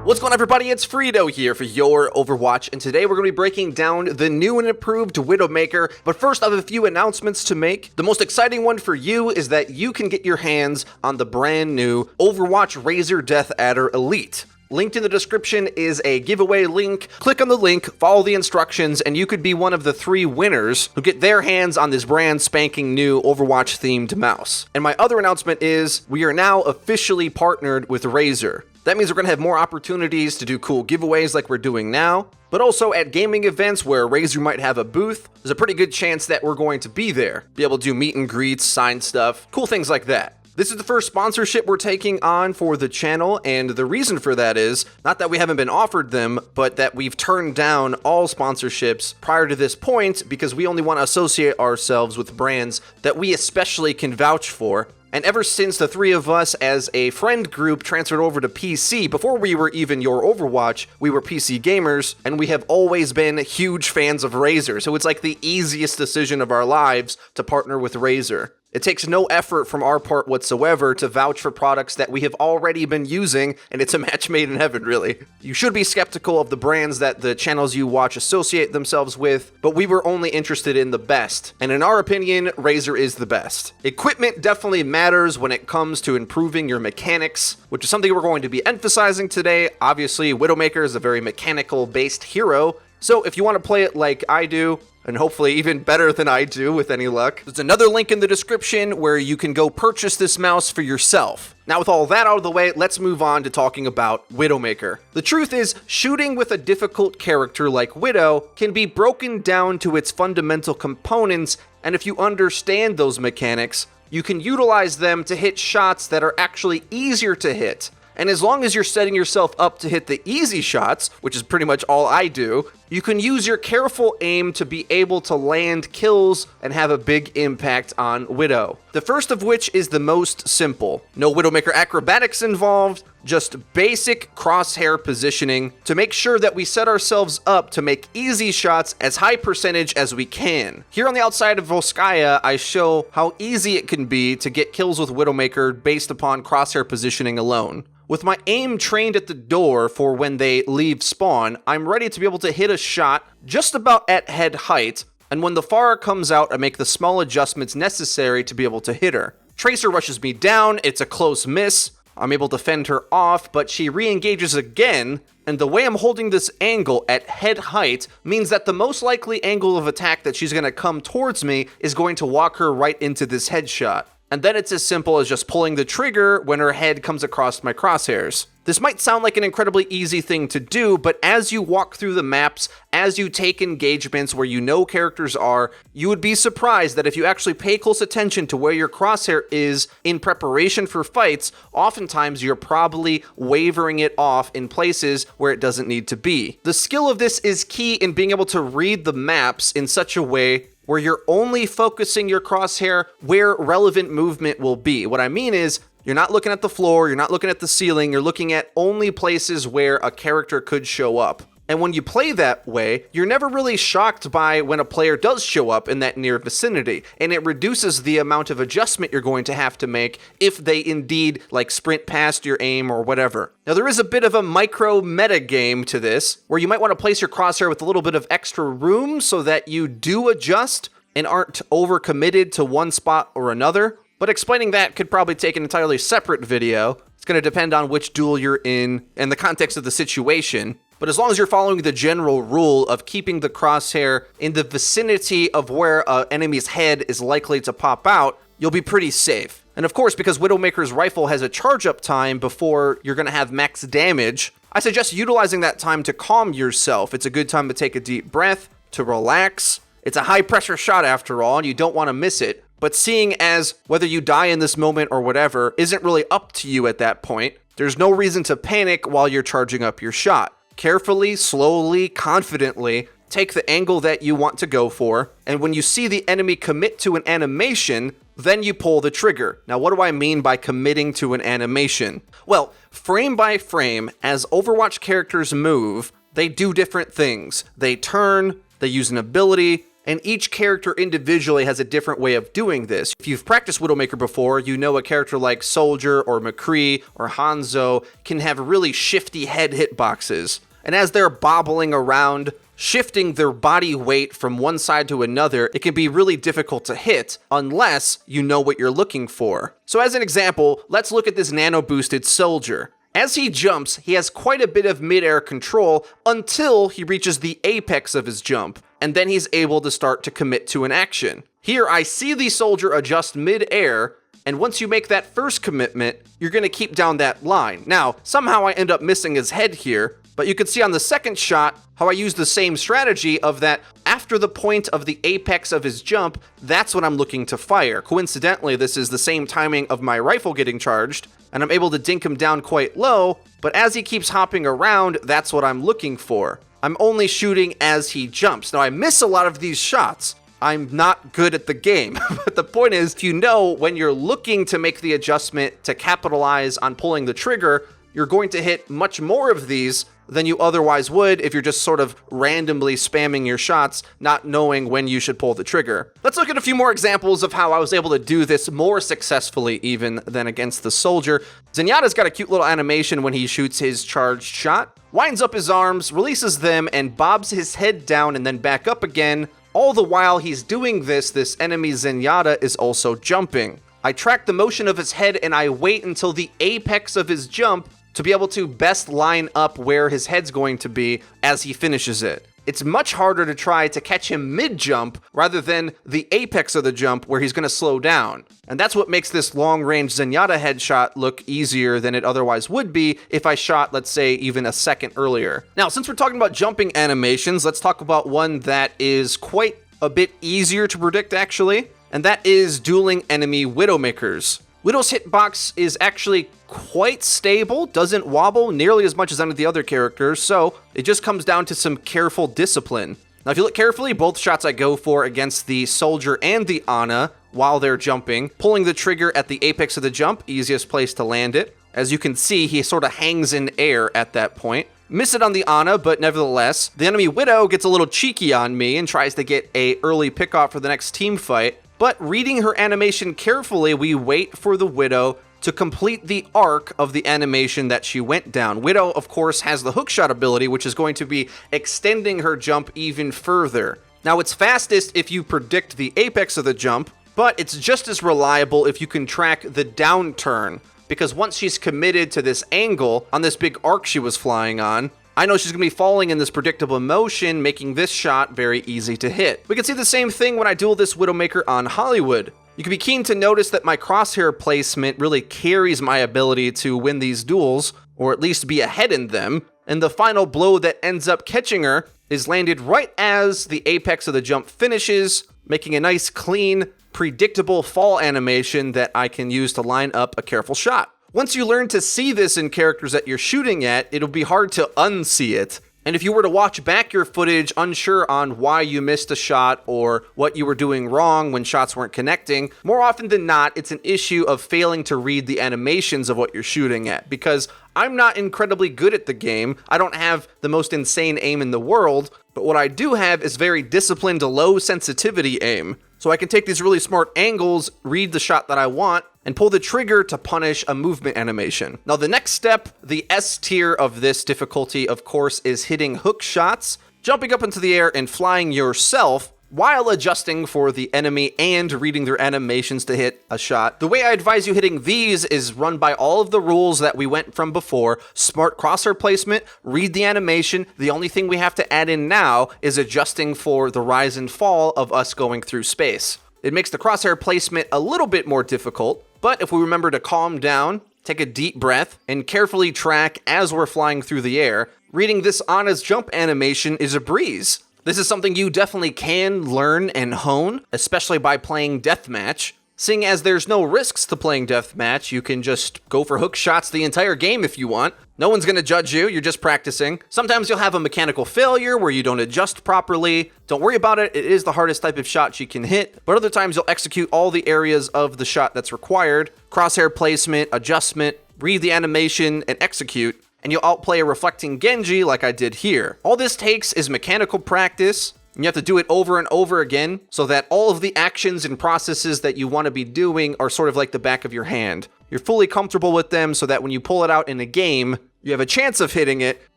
What's going on, everybody? It's FREEDO here for Your Overwatch, and today we're going to be breaking down the new and improved Widowmaker. But first, I have a few announcements to make. The most exciting one for you is that you can get your hands on the brand new Overwatch Razer Deathadder Elite. Linked in the description is a giveaway link. Click on the link, follow the instructions, and you could be one of the 3 winners who get their hands on this brand spanking new Overwatch themed mouse. And my other announcement is we are now officially partnered with Razer. That means we're going to have more opportunities to do cool giveaways like we're doing now, but also at gaming events where Razer might have a booth, there's a pretty good chance that we're going to be there. Be able to do meet and greets, sign stuff, cool things like that. This is the first sponsorship we're taking on for the channel, and the reason for that is, not that we haven't been offered them, but that we've turned down all sponsorships prior to this point because we only want to associate ourselves with brands that we especially can vouch for. And ever since the 3 of us as a friend group transferred over to PC, before we were even Your Overwatch, we were PC gamers, and we have always been huge fans of Razer, so it's like the easiest decision of our lives to partner with Razer. It takes no effort from our part whatsoever to vouch for products that we have already been using, and it's a match made in heaven, really. You should be skeptical of the brands that the channels you watch associate themselves with, but we were only interested in the best, and in our opinion, Razer is the best. Equipment definitely matters when it comes to improving your mechanics, which is something we're going to be emphasizing today. Obviously, Widowmaker is a very mechanical-based hero, so if you want to play it like I do, and hopefully even better than I do with any luck, there's another link in the description where you can go purchase this mouse for yourself. Now, with all that out of the way, let's move on to talking about Widowmaker. The truth is, shooting with a difficult character like Widow can be broken down to its fundamental components, and if you understand those mechanics, you can utilize them to hit shots that are actually easier to hit. And as long as you're setting yourself up to hit the easy shots, which is pretty much all I do, you can use your careful aim to be able to land kills and have a big impact on Widow. The first of which is the most simple. No Widowmaker acrobatics involved, just basic crosshair positioning to make sure that we set ourselves up to make easy shots as high percentage as we can. Here on the outside of Volskaya, I show how easy it can be to get kills with Widowmaker based upon crosshair positioning alone. With my aim trained at the door for when they leave spawn, I'm ready to be able to hit a shot just about at head height, and when the Pharah comes out, I make the small adjustments necessary to be able to hit her. Tracer rushes me down, it's a close miss, I'm able to fend her off, but she re-engages again, and the way I'm holding this angle at head height means that the most likely angle of attack that she's going to come towards me is going to walk her right into this headshot. And then it's as simple as just pulling the trigger when her head comes across my crosshairs. This might sound like an incredibly easy thing to do, but as you walk through the maps, as you take engagements where you know characters are, you would be surprised that if you actually pay close attention to where your crosshair is in preparation for fights, oftentimes you're probably wavering it off in places where it doesn't need to be. The skill of this is key in being able to read the maps in such a way where you're only focusing your crosshair where relevant movement will be. What I mean is, you're not looking at the floor, you're not looking at the ceiling, you're looking at only places where a character could show up. And when you play that way, you're never really shocked by when a player does show up in that near vicinity, and it reduces the amount of adjustment you're going to have to make if they indeed sprint past your aim or whatever. Now, there is a bit of a micro meta game to this, where you might want to place your crosshair with a little bit of extra room so that you do adjust and aren't overcommitted to one spot or another. But explaining that could probably take an entirely separate video. It's going to depend on which duel you're in and the context of the situation. But as long as you're following the general rule of keeping the crosshair in the vicinity of where an enemy's head is likely to pop out, you'll be pretty safe. And of course, because Widowmaker's rifle has a charge-up time before you're going to have max damage, I suggest utilizing that time to calm yourself. It's a good time to take a deep breath, to relax. It's a high-pressure shot after all, and you don't want to miss it. But seeing as whether you die in this moment or whatever isn't really up to you at that point, there's no reason to panic while you're charging up your shot. Carefully, slowly, confidently, take the angle that you want to go for, and when you see the enemy commit to an animation, then you pull the trigger. Now, what do I mean by committing to an animation? Well, frame by frame, as Overwatch characters move, they do different things. They turn, they use an ability, and each character individually has a different way of doing this. If you've practiced Widowmaker before, you know a character like Soldier or McCree or Hanzo can have really shifty head hitboxes. And as they're bobbling around, shifting their body weight from one side to another, it can be really difficult to hit unless you know what you're looking for. So as an example, let's look at this nano-boosted Soldier. As he jumps, he has quite a bit of mid-air control until he reaches the apex of his jump, and then he's able to start to commit to an action. Here, I see the Soldier adjust mid-air, and once you make that first commitment, you're going to keep down that line. Now, somehow I end up missing his head here, but you can see on the second shot how I use the same strategy of that after the point of the apex of his jump, that's when I'm looking to fire. Coincidentally, this is the same timing of my rifle getting charged, and I'm able to dink him down quite low, but as he keeps hopping around, that's what I'm looking for. I'm only shooting as he jumps. Now, I miss a lot of these shots. I'm not good at the game, but the point is, if you know when you're looking to make the adjustment to capitalize on pulling the trigger, you're going to hit much more of these than you otherwise would if you're just sort of randomly spamming your shots, not knowing when you should pull the trigger. Let's look at a few more examples of how I was able to do this more successfully even than against the Soldier. Zenyatta's got a cute little animation when he shoots his charged shot, winds up his arms, releases them, and bobs his head down and then back up again. All the while he's doing this, this enemy Zenyatta is also jumping. I track the motion of his head and I wait until the apex of his jump to be able to best line up where his head's going to be as he finishes it. It's much harder to try to catch him mid-jump rather than the apex of the jump where he's going to slow down. And that's what makes this long-range Zenyatta headshot look easier than it otherwise would be if I shot, let's say, even a second earlier. Now, since we're talking about jumping animations, let's talk about one that is quite a bit easier to predict, actually, and that is dueling enemy Widowmakers. Widow's hitbox is actually quite stable, doesn't wobble nearly as much as any of the other characters, so it just comes down to some careful discipline. Now, if you look carefully, both shots I go for against the Soldier and the Ana while they're jumping, pulling the trigger at the apex of the jump, easiest place to land it. As you can see, he sort of hangs in air at that point. Miss it on the Ana, but nevertheless, the enemy Widow gets a little cheeky on me and tries to get an early pickoff for the next team fight. But reading her animation carefully, we wait for the Widow to complete the arc of the animation that she went down. Widow, of course, has the hookshot ability, which is going to be extending her jump even further. Now, it's fastest if you predict the apex of the jump, but it's just as reliable if you can track the downturn, because once she's committed to this angle on this big arc she was flying on, I know she's going to be falling in this predictable motion, making this shot very easy to hit. We can see the same thing when I duel this Widowmaker on Hollywood. You can be keen to notice that my crosshair placement really carries my ability to win these duels, or at least be ahead in them, and the final blow that ends up catching her is landed right as the apex of the jump finishes, making a nice, clean, predictable fall animation that I can use to line up a careful shot. Once you learn to see this in characters that you're shooting at, it'll be hard to unsee it. And if you were to watch back your footage unsure on why you missed a shot or what you were doing wrong when shots weren't connecting, more often than not, it's an issue of failing to read the animations of what you're shooting at. Because I'm not incredibly good at the game, I don't have the most insane aim in the world, but what I do have is very disciplined, low sensitivity aim. So I can take these really smart angles, read the shot that I want, and pull the trigger to punish a movement animation. Now, the next step, the S tier of this difficulty, of course, is hitting hook shots, jumping up into the air and flying yourself while adjusting for the enemy and reading their animations to hit a shot. The way I advise you hitting these is run by all of the rules that we went from before. Smart crosshair placement, read the animation. The only thing we have to add in now is adjusting for the rise and fall of us going through space. It makes the crosshair placement a little bit more difficult, but if we remember to calm down, take a deep breath, and carefully track as we're flying through the air, reading this Ana's jump animation is a breeze. This is something you definitely can learn and hone, especially by playing deathmatch. Seeing as there's no risks to playing deathmatch, you can just go for hook shots the entire game if you want. No one's going to judge you, you're just practicing. Sometimes you'll have a mechanical failure where you don't adjust properly. Don't worry about it, it is the hardest type of shot you can hit. But other times you'll execute all the areas of the shot that's required. Crosshair placement, adjustment, read the animation, and execute. And you'll outplay a reflecting Genji like I did here. All this takes is mechanical practice, and you have to do it over and over again so that all of the actions and processes that you want to be doing are sort of like the back of your hand. You're fully comfortable with them so that when you pull it out in a game, you have a chance of hitting it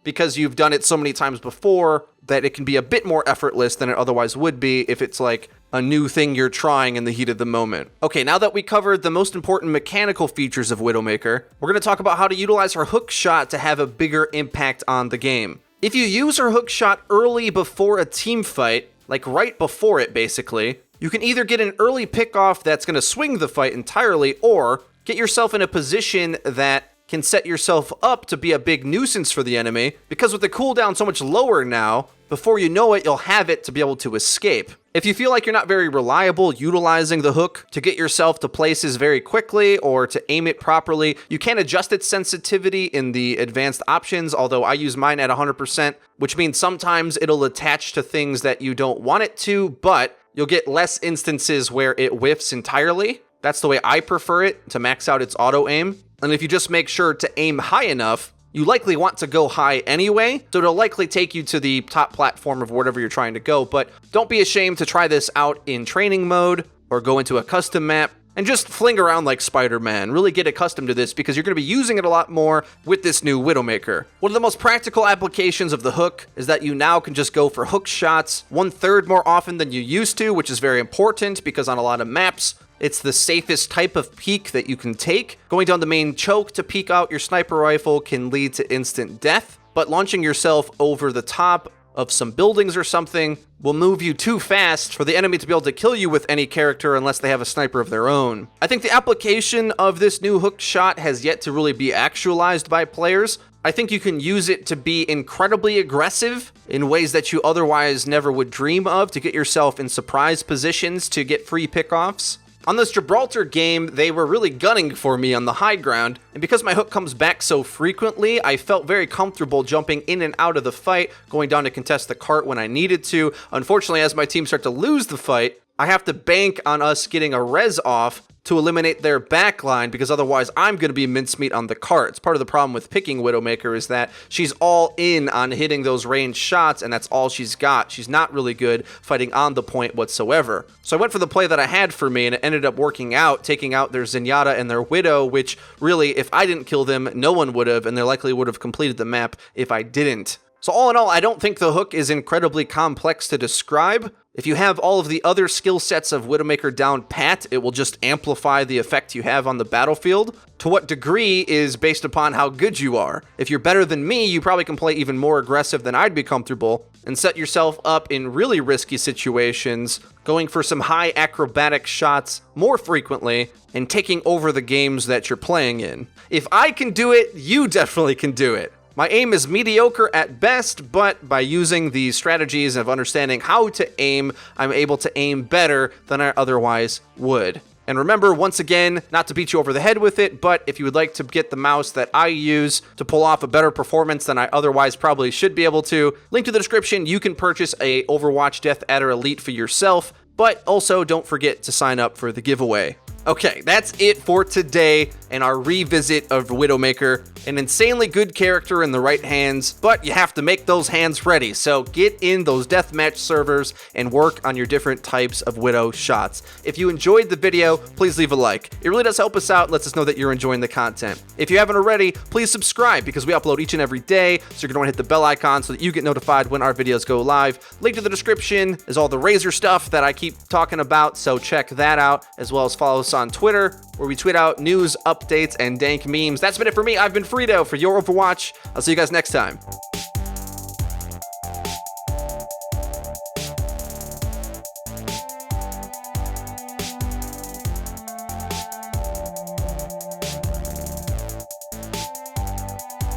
because you've done it so many times before that it can be a bit more effortless than it otherwise would be if it's like a new thing you're trying in the heat of the moment. Okay, now that we covered the most important mechanical features of Widowmaker, we're going to talk about how to utilize her hook shot to have a bigger impact on the game. If you use her hook shot early before a team fight, like right before it basically, you can either get an early pickoff that's going to swing the fight entirely, or get yourself in a position that can set yourself up to be a big nuisance for the enemy, because with the cooldown so much lower now, before you know it, you'll have it to be able to escape. If you feel like you're not very reliable utilizing the hook to get yourself to places very quickly or to aim it properly, you can adjust its sensitivity in the advanced options, although I use mine at 100%, which means sometimes it'll attach to things that you don't want it to, but you'll get less instances where it whiffs entirely. That's the way I prefer it, to max out its auto aim. And if you just make sure to aim high enough, you likely want to go high anyway, so it'll likely take you to the top platform of wherever you're trying to go. But don't be ashamed to try this out in training mode or go into a custom map and just fling around like Spider-Man. Really get accustomed to this because you're going to be using it a lot more with this new Widowmaker. One of the most practical applications of the hook is that you now can just go for hook shots 1/3 more often than you used to, which is very important because on a lot of maps, it's the safest type of peek that you can take. Going down the main choke to peek out your sniper rifle can lead to instant death, but launching yourself over the top of some buildings or something will move you too fast for the enemy to be able to kill you with any character unless they have a sniper of their own. I think the application of this new hook shot has yet to really be actualized by players. I think you can use it to be incredibly aggressive in ways that you otherwise never would dream of, to get yourself in surprise positions to get free pickoffs. On this Gibraltar game, they were really gunning for me on the high ground, and because my hook comes back so frequently, I felt very comfortable jumping in and out of the fight, going down to contest the cart when I needed to. Unfortunately, as my team start to lose the fight, I have to bank on us getting a res off to eliminate their backline, because otherwise I'm going to be mincemeat on the cart. It's part of the problem with picking Widowmaker is that she's all in on hitting those ranged shots, and that's all she's got. She's not really good fighting on the point whatsoever. So I went for the play that I had for me, and it ended up working out, taking out their Zenyatta and their Widow, which really, if I didn't kill them, no one would have, and they likely would have completed the map if I didn't. So all in all, I don't think the hook is incredibly complex to describe. If you have all of the other skill sets of Widowmaker down pat, it will just amplify the effect you have on the battlefield. To what degree is based upon how good you are. If you're better than me, you probably can play even more aggressive than I'd be comfortable and set yourself up in really risky situations, going for some high acrobatic shots more frequently and taking over the games that you're playing in. If I can do it, you definitely can do it. My aim is mediocre at best, but by using the strategies of understanding how to aim, I'm able to aim better than I otherwise would. And remember, once again, not to beat you over the head with it, but if you would like to get the mouse that I use to pull off a better performance than I otherwise probably should be able to, link to the description, you can purchase a Overwatch Deathadder Elite for yourself, but also don't forget to sign up for the giveaway. Okay, that's it for today and our revisit of Widowmaker. An insanely good character in the right hands, but you have to make those hands ready. So get in those deathmatch servers and work on your different types of Widow shots. If you enjoyed the video, please leave a like. It really does help us out and lets us know that you're enjoying the content. If you haven't already, please subscribe because we upload each and every day. So you're going to want to hit the bell icon so that you get notified when our videos go live. Link to the description is all the Razer stuff that I keep talking about, so check that out, as well as follow us on Twitter, where we tweet out news, updates, and dank memes. That's been it for me. I've been FREEDO for Your Overwatch. I'll see you guys next time.